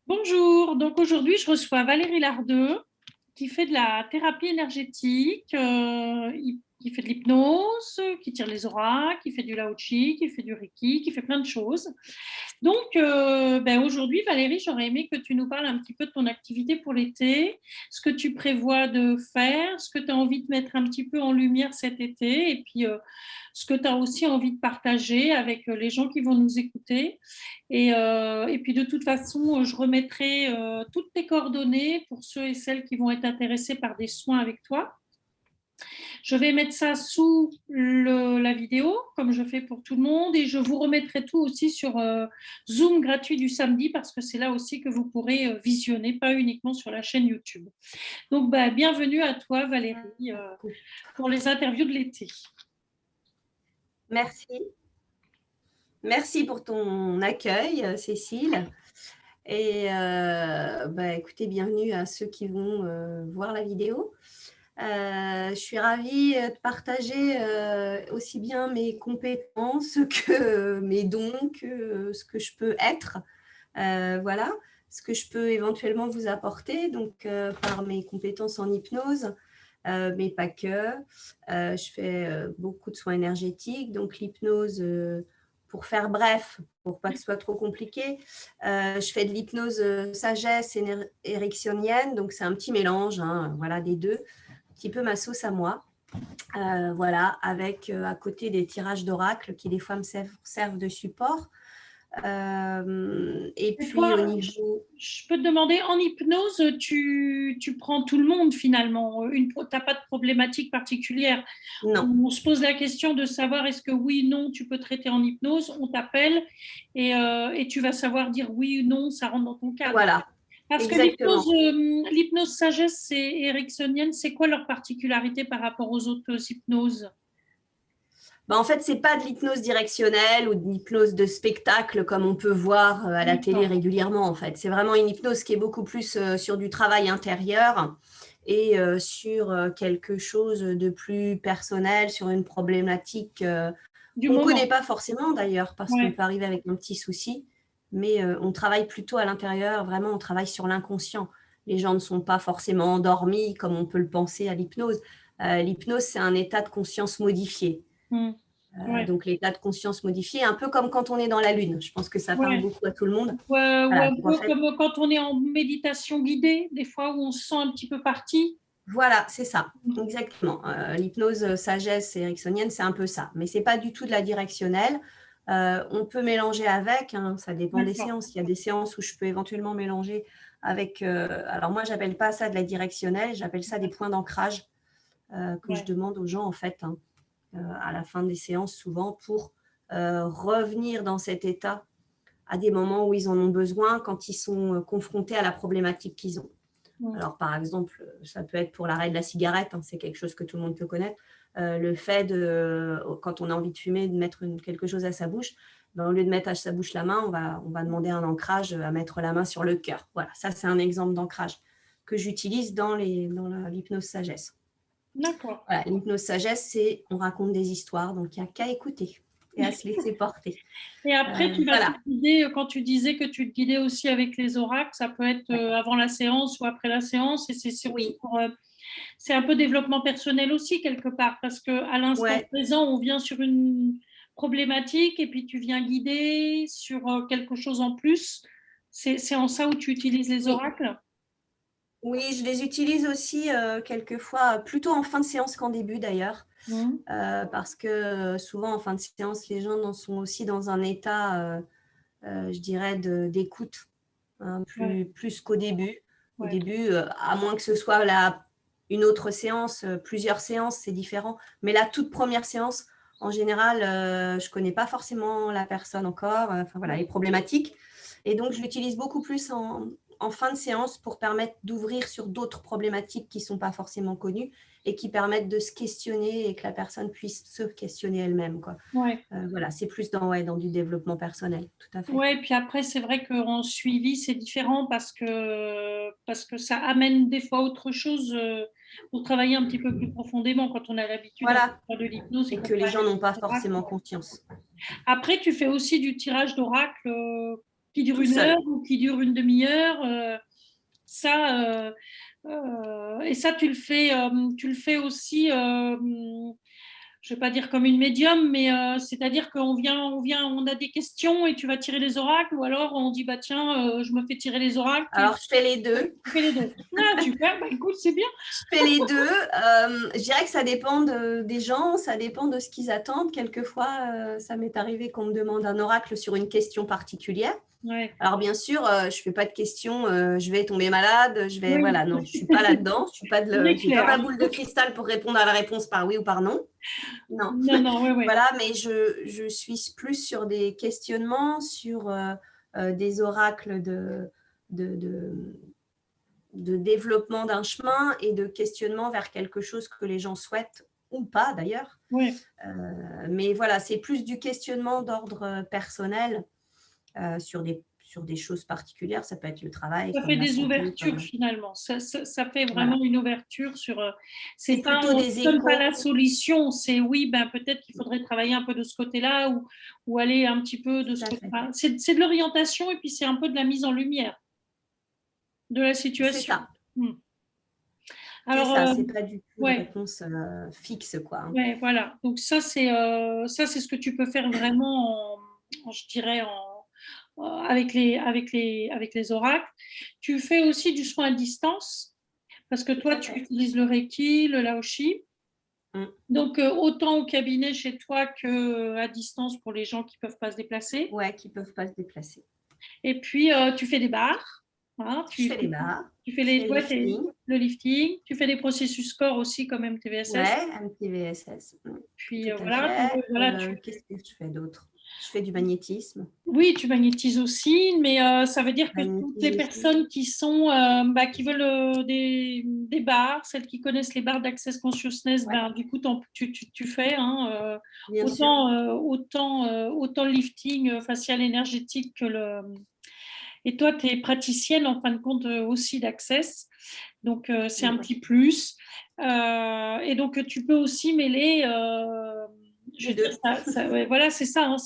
Bonjour, donc aujourd'hui je reçois Valérie Lardeux qui fait de la thérapie énergétique, qui fait de l'hypnose, qui tire les auras, qui fait du Lao-Chi, qui fait du Reiki, qui fait plein de choses. Donc aujourd'hui Valérie, j'aurais aimé que tu nous parles un petit peu de ton activité pour l'été, ce que tu prévois de faire, ce que tu as envie de mettre un petit peu en lumière cet été et puis ce que tu as aussi envie de partager avec les gens qui vont nous écouter. Et puis de toute façon, je remettrai toutes tes coordonnées pour ceux et celles qui vont être intéressés par des soins avec toi. Je vais mettre ça sous la vidéo, comme je fais pour tout le monde, et je vous remettrai tout aussi sur Zoom gratuit du samedi, parce que c'est là aussi que vous pourrez visionner, pas uniquement sur la chaîne YouTube. Donc, bienvenue à toi, Valérie, pour les interviews de l'été. Merci. Merci pour ton accueil, Cécile. Et écoutez, bienvenue à ceux qui vont voir la vidéo. Je suis ravie de partager aussi bien mes compétences que mes dons, que ce que je peux être. Voilà, ce que je peux éventuellement vous apporter, donc par mes compétences en hypnose, mais pas que. Je fais beaucoup de soins énergétiques, donc l'hypnose, pour faire bref, pour pas que ce soit trop compliqué, je fais de l'hypnose sagesse ericksonienne, donc c'est un petit mélange, voilà, des deux, un petit peu ma sauce à moi. Voilà, avec à côté des tirages d'oracle qui des fois me servent de support. Et puis toi, au niveau... Je peux te demander, en hypnose, tu prends tout le monde finalement. Tu n'as pas de problématique particulière. Non. On se pose la question de savoir est-ce que oui ou non tu peux traiter en hypnose. On t'appelle et tu vas savoir dire oui ou non, ça rentre dans ton cadre. Voilà, Parce que exactement. l'hypnose sagesse et ericksonienne, c'est quoi leur particularité par rapport aux autres hypnoses? En fait, ce n'est pas de l'hypnose directionnelle ou de l'hypnose de spectacle comme on peut voir à la télé régulièrement. En fait, c'est vraiment une hypnose qui est beaucoup plus sur du travail intérieur et sur quelque chose de plus personnel, sur une problématique qu'on ne connaît pas forcément d'ailleurs, parce qu'on peut arriver avec un petit souci, mais on travaille plutôt à l'intérieur, vraiment on travaille sur l'inconscient. Les gens ne sont pas forcément endormis comme on peut le penser à l'hypnose. L'hypnose, c'est un état de conscience modifié. Donc l'état de conscience modifié, un peu comme quand on est dans la lune. Je pense que ça parle beaucoup à tout le monde. Voilà, ou un peu comme quand on est en méditation guidée, des fois où on se sent un petit peu parti. Voilà, c'est ça, exactement. L'hypnose sagesse ericksonienne, c'est un peu ça. Mais ce n'est pas du tout de la directionnelle. On peut mélanger avec, ça dépend des séances. Il y a des séances où je peux éventuellement mélanger avec... alors moi, je n'appelle pas ça de la directionnelle, j'appelle ça des points d'ancrage que je demande aux gens, en fait, à la fin des séances, souvent, pour revenir dans cet état à des moments où ils en ont besoin, quand ils sont confrontés à la problématique qu'ils ont. Alors, par exemple, ça peut être pour l'arrêt de la cigarette, c'est quelque chose que tout le monde peut connaître. Le fait de, quand on a envie de fumer, de mettre quelque chose à sa bouche, au lieu de mettre à sa bouche la main, on va demander un ancrage à mettre la main sur le cœur. Voilà, ça, c'est un exemple d'ancrage que j'utilise dans l'hypnose sagesse. D'accord. Voilà, l'hypnose sagesse, c'est on raconte des histoires, donc il n'y a qu'à écouter et à se laisser porter. Et après, tu vas te guider, quand tu disais que tu te guidais aussi avec les oracles, ça peut être avant la séance ou après la séance, et c'est surtout c'est un peu développement personnel aussi quelque part, parce qu'à l'instant présent, on vient sur une problématique et puis tu viens guider sur quelque chose en plus. C'est en ça où tu utilises les oracles? Oui, je les utilise aussi quelquefois, plutôt en fin de séance qu'en début d'ailleurs, parce que souvent en fin de séance, les gens sont aussi dans un état, je dirais, d'écoute, plus qu'au début. Au début, à moins que ce soit une autre séance, plusieurs séances, c'est différent. Mais la toute première séance, en général, je ne connais pas forcément la personne encore, les problématiques. Et donc, je l'utilise beaucoup plus en fin de séance pour permettre d'ouvrir sur d'autres problématiques qui ne sont pas forcément connues et qui permettent de se questionner et que la personne puisse se questionner elle-même. Voilà, c'est plus dans du développement personnel, tout à fait. Oui, puis après, c'est vrai qu'en suivi, c'est différent parce que ça amène des fois autre chose pour travailler un petit peu plus profondément quand on a l'habitude de faire de l'hypnose. Et que les gens n'ont pas forcément conscience. Après, tu fais aussi du tirage d'oracle qui dure tout une seul. heure ou qui dure une demi-heure. Et ça, tu le fais aussi, je ne vais pas dire comme une médium, mais c'est-à-dire on a des questions et tu vas tirer les oracles, ou alors on dit, bah tiens, je me fais tirer les oracles. Alors, je fais les deux. Tu fais les deux. Ah, super, bah écoute, c'est bien. Je fais les deux. Je dirais que ça dépend des gens, ça dépend de ce qu'ils attendent. Quelquefois, ça m'est arrivé qu'on me demande un oracle sur une question particulière. Ouais. Alors, bien sûr, je ne fais pas de questions, je vais tomber malade, Oui. voilà, non, je ne suis pas là-dedans. Je n'ai pas Clair. ma boule de cristal pour répondre à la réponse par oui ou par non. Non. Non, non, ouais, ouais. Voilà, mais je suis plus sur des questionnements, sur des oracles de développement d'un chemin et de questionnement vers quelque chose que les gens souhaitent ou pas d'ailleurs. Ouais. Mais voilà, c'est plus du questionnement d'ordre personnel sur des choses particulières. Ça peut être le travail, Ça comme fait la des santé. ouvertures finalement. Ça fait vraiment Voilà. une ouverture sur. C'est Pas, plutôt on des ne donne pas échos. la solution. C'est oui, ben peut-être qu'il faudrait travailler un peu de ce côté-là ou aller un petit peu de Tout ce à côté. fait. Enfin, c'est de l'orientation et puis c'est un peu de la mise en lumière de la C'est situation. ça. C'est Alors, ça, c'est pas du tout une ouais, réponse fixe, quoi. ouais, voilà. Donc ça c'est ce que tu peux faire vraiment, je dirais, avec les oracles. Tu fais aussi du soin à distance parce que Tout toi, à tu fait. utilises le Reiki, le Laoshi. Mm. Donc, autant au cabinet chez toi qu'à distance pour les gens qui ne peuvent pas se déplacer. Ouais, qui peuvent pas se déplacer. Et puis, tu fais des barres. Hein, Je fais les barres, tu fais je fais le ouais, lifting. le lifting. Tu fais des processus corps aussi comme MTVSS. Ouais, MTVSS. Puis, Tout à voilà, fait. voilà Qu'est-ce que je fais d'autre? Je fais du magnétisme. oui, tu magnétises aussi, mais ça veut dire que toutes les Magnétise aussi. personnes qui sont, qui veulent des barres, celles qui connaissent les barres d'Access Consciousness, Ouais, du coup, tu fais hein, bien sûr. autant le lifting facial énergétique que le. Et toi, tu es praticienne en fin de compte aussi d'Access, donc c'est un Mm. petit plus. Et donc, tu peux aussi mêler. Je Les veux dire, deux. ouais, voilà, c'est ça. Hein,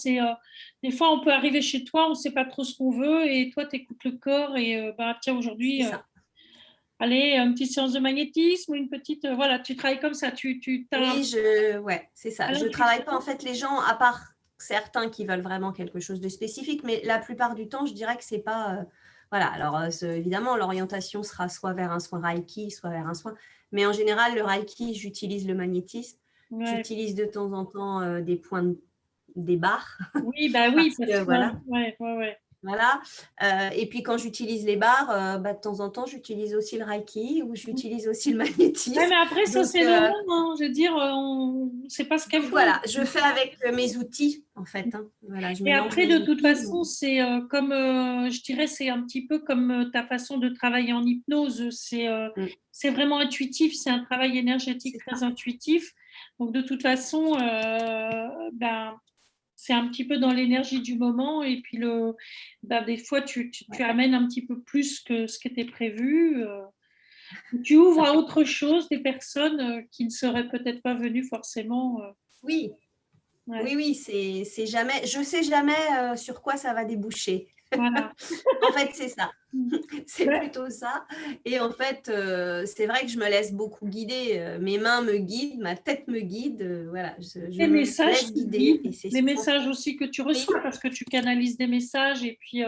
des fois, on peut arriver chez toi, on ne sait pas trop ce qu'on veut, et toi, tu écoutes le corps, et tiens, C'est aujourd'hui, ça. allez, une petite séance de magnétisme, une petite. Voilà, tu travailles comme ça. Tu as Oui, ouais, c'est ça. à Je travaille pas, en l'intuition. fait, les gens, à part certains qui veulent vraiment quelque chose de spécifique, mais la plupart du temps, je dirais que c'est pas. Voilà, alors évidemment, l'orientation sera soit vers un soin Reiki, soit vers un soin. Mais en général, le Reiki, j'utilise le magnétisme. Ouais. J'utilise de temps en temps des points, des barres, Oui, bah oui, parce parce que que. voilà. Ouais, ouais, ouais. Voilà. Et puis quand j'utilise les barres, de temps en temps, j'utilise aussi le Reiki ou j'utilise aussi le Ouais, magnétisme. mais après, ça, Donc, c'est le monde. Hein. Je veux dire, on ne sait pas ce qu'elles donc font. voilà, je fais avec mes outils, en fait. Hein. Voilà, je Et mélange après, mes de toute outils. Donc, façon, c'est comme, je dirais, c'est un petit peu comme ta façon de travailler en hypnose. C'est vraiment intuitif, c'est un travail énergétique c'est ça. très intuitif. Donc, de toute façon, c'est un petit peu dans l'énergie du moment. Et puis, des fois, tu Ouais. amènes un petit peu plus que ce qui était prévu. Tu ouvres à autre chose des personnes qui ne seraient peut-être pas venues forcément. Oui, Ouais, oui, oui, c'est jamais, je sais jamais sur quoi ça va déboucher. voilà. En fait, c'est ça. C'est Ouais. plutôt ça. Et en fait, c'est vrai que je me laisse beaucoup guider. Mes mains me guident, ma tête me guide. Voilà, je Les me messages laisse qui guider. Et guident, c'est les souvent. messages aussi que tu Oui, reçois parce que tu canalises des messages et puis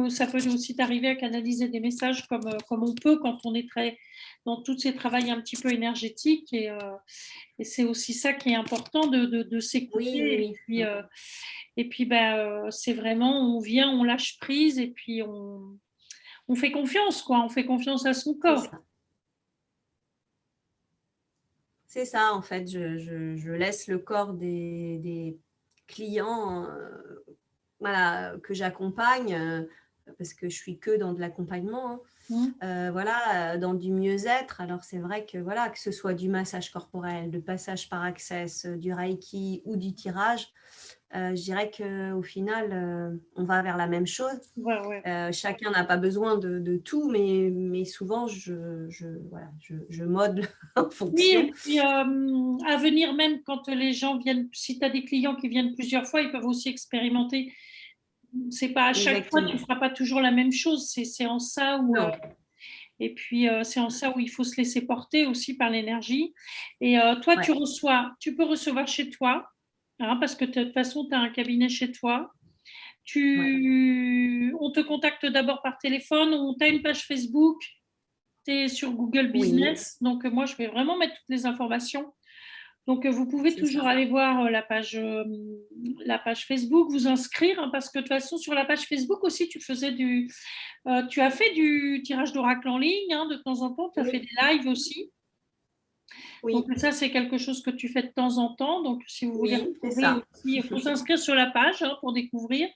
ça peut aussi t'arriver à canaliser des messages comme on peut quand on est très dans tous ces travails un petit peu énergétiques et c'est aussi ça qui est important de oui, oui, s'écouter oui. et puis c'est vraiment on vient, on lâche prise et puis on fait confiance quoi, on fait confiance à son C'est corps. ça. C'est ça, en fait. Je laisse le corps des clients voilà, que j'accompagne, parce que je suis que dans de l'accompagnement. Hein. Mmh. Voilà, dans du mieux-être. Alors c'est vrai que voilà, que ce soit du massage corporel, de passage par Access, du Reiki ou du tirage, je dirais qu'au final, on va vers la même chose. Ouais, ouais. Chacun n'a pas besoin de tout, mais souvent, voilà, je modèle en Oui, fonction. et puis à venir même quand les gens viennent, si tu as des clients qui viennent plusieurs fois, ils peuvent aussi expérimenter C'est pas à chaque fois, tu exactement. ne feras pas toujours la même chose. C'est en ça où, Non, et puis c'est en ça où il faut se laisser porter aussi par l'énergie. Et toi, ouais, tu peux recevoir chez toi, hein, parce que de toute façon, tu as un cabinet chez toi. ouais. On te contacte d'abord par téléphone, on t'a une page Facebook, tu es sur Google Oui, Business. Donc, moi, je vais vraiment mettre toutes les informations. Donc, vous pouvez c'est toujours ça. aller voir la page Facebook, vous inscrire, hein, parce que de toute façon, sur la page Facebook aussi, tu as fait du tirage d'oracle en ligne, hein, de temps en temps, tu as fait Oui, des lives aussi. Donc, oui, ça, c'est quelque chose que tu fais de temps en temps. Donc, si vous voulez oui, c'est retrouver ça. aussi, il faut s'inscrire sur la page, hein, pour découvrir.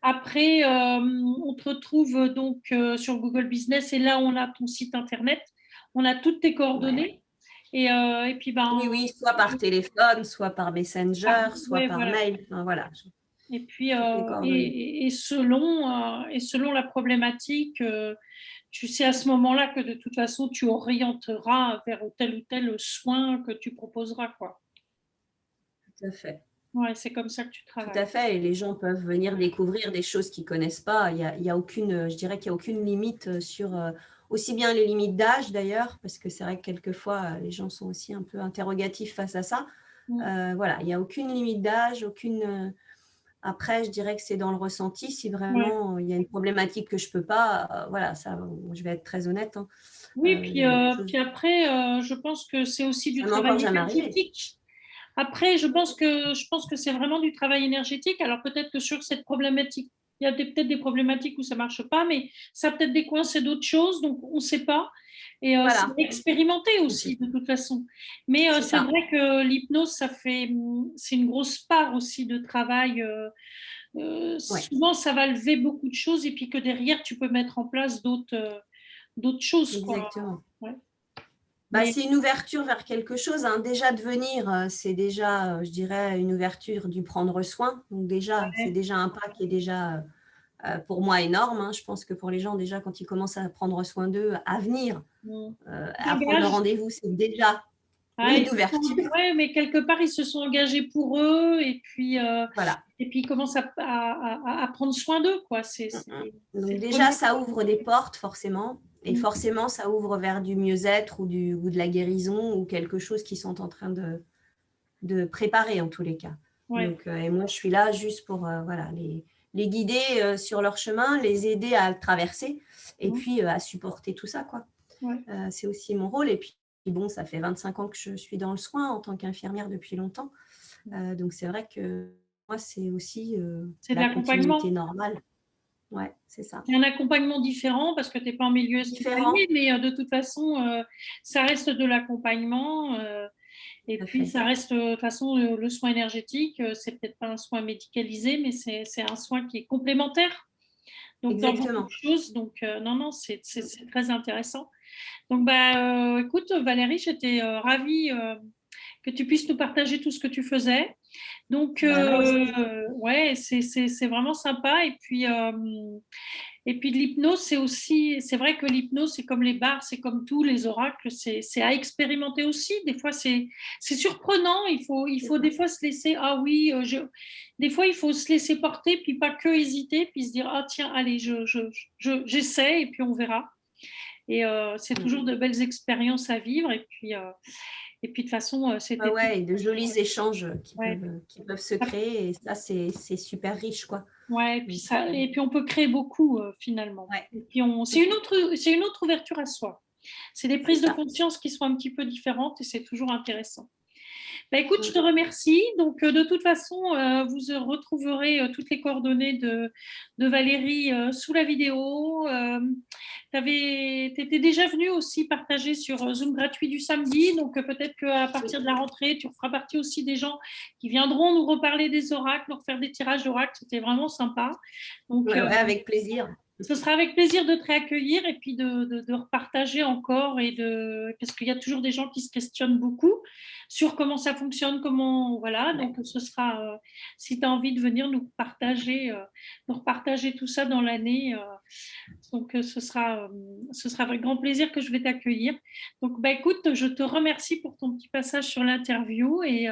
Après, on te retrouve donc sur Google Business et là, on a ton site internet, on a toutes tes Ouais. coordonnées. Et puis, Oui, ben, oui, soit par téléphone, soit par Messenger, soit ouais, par voilà. mail. Enfin, voilà, Et puis, toutes les coordonnées. et selon la problématique, tu sais à ce moment-là que de toute façon, tu orienteras vers tel ou tel soin que tu proposeras, quoi. Tout à fait. Ouais, c'est comme ça que tu Tout travailles. à fait. Et les gens peuvent venir découvrir des choses qu'ils connaissent pas. Il y a aucune, je dirais qu'il y a aucune limite sur aussi bien les limites d'âge d'ailleurs, parce que c'est vrai que quelquefois les gens sont aussi un peu interrogatifs face à ça. Mm. Voilà, il n'y a aucune limite d'âge, aucune. Après, je dirais que c'est dans le ressenti. Si Ouais. vraiment il y a une problématique que je peux pas, voilà, ça, je vais être très honnête, hein, Oui, je- puis après, je pense que c'est aussi du ça m'est encore travail jamais arrivé. énergétique. Après, je pense que c'est vraiment du travail énergétique. Alors peut-être que sur cette problématique, il y a peut-être des problématiques où ça marche pas, mais ça a peut-être décoincé d'autres choses, donc on ne sait pas. Et c'est Voilà, expérimenté aussi de toute façon. Mais c'est c'est ça. vrai que l'hypnose, c'est une grosse part aussi de travail. Ouais, Souvent, ça va lever beaucoup de choses et puis que derrière, tu peux mettre en place d'autres choses, quoi. exactement. Ouais. Bah, Mais c'est une ouverture vers quelque chose, hein. Déjà de venir, c'est déjà, je dirais, une ouverture du prendre soin. Donc déjà, c'est ouais. déjà un pas qui est déjà, pour moi énorme, hein. Je pense que pour les gens, déjà, quand ils commencent à prendre soin d'eux, à venir, Mm. à prendre le Engage. rendez-vous, c'est déjà Ah, une ouverture. ouais, mais quelque part, ils se sont engagés pour eux Voilà. et puis ils commencent à prendre soin d'eux, quoi. Mm, C'est Donc le déjà, premier. ça ouvre des portes, forcément. Et Mm. forcément, ça ouvre vers du mieux-être ou de la guérison ou quelque chose qu'ils sont en train de préparer en tous les cas. Ouais. Donc, et moi, je suis là juste pour voilà, les guider sur leur chemin, les aider à le traverser et Mm. puis à supporter tout ça, quoi. Ouais. C'est aussi mon rôle. Et puis, bon, ça fait 25 ans que je suis dans le soin en tant qu'infirmière depuis longtemps. Donc, c'est vrai que moi, c'est aussi C'est de la continuité l'accompagnement. normale. Ouais, c'est ça. C'est un accompagnement différent parce que tu n'es pas en milieu Différent, hospitalier, mais de toute façon, ça reste de l'accompagnement. Et tout à puis, fait. ça reste, de toute façon, le soin énergétique, c'est peut-être pas un soin médicalisé, mais c'est un soin qui est complémentaire. Donc, dans beaucoup de Exactement. choses. Donc, non, non, c'est très intéressant. Donc, bah, écoute, Valérie, j'étais ravie que tu puisses nous partager tout ce que tu faisais. Donc, Bah, moi aussi. ouais, c'est vraiment sympa. Et puis de l'hypnose, c'est vrai que l'hypnose, c'est comme les bars, c'est comme tous les oracles, c'est à expérimenter aussi. Des fois, c'est surprenant. Il faut des fois se laisser, ah oui, des fois, il faut se laisser porter, puis pas que hésiter, puis se dire, ah tiens, allez, j'essaie, et puis on verra. Et c'est toujours de belles expériences à vivre. Et puis de toute façon, Ouais, c'était tout. ouais, et de jolis échanges Ouais. qui peuvent se créer. Et ça, c'est super riche, quoi. Ouais, Donc, et puis on peut créer beaucoup finalement. ouais, Et puis c'est une autre ouverture à soi. C'est des c'est prises de ça. conscience qui sont un petit peu différentes et c'est toujours intéressant. Bah, écoute, je Mm. te remercie. Donc, de toute façon, vous retrouverez toutes les coordonnées de Valérie sous la vidéo. Tu étais déjà venue aussi partager sur Zoom gratuit du samedi. Donc, peut-être qu'à Oui, partir de la rentrée, tu feras partie aussi des gens qui viendront nous reparler des oracles, nous refaire des tirages d'oracles. C'était vraiment sympa. Donc, ouais, ouais, avec plaisir. ce sera avec plaisir de te réaccueillir et puis de repartager encore parce qu'il y a toujours des gens qui se questionnent beaucoup sur comment ça fonctionne, comment voilà. Ouais, Donc ce sera si tu as envie de venir nous repartager tout ça dans l'année. Donc ce sera avec grand plaisir que je vais t'accueillir. Donc bah écoute, je te remercie pour ton petit passage sur l'interview et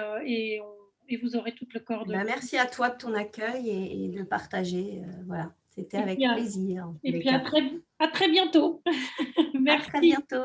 et vous aurez tout le corps de. Merci à toi de ton accueil et de partager. Voilà, c'était Et puis avec plaisir en tous et les puis cas. à très bientôt. À très Merci. bientôt.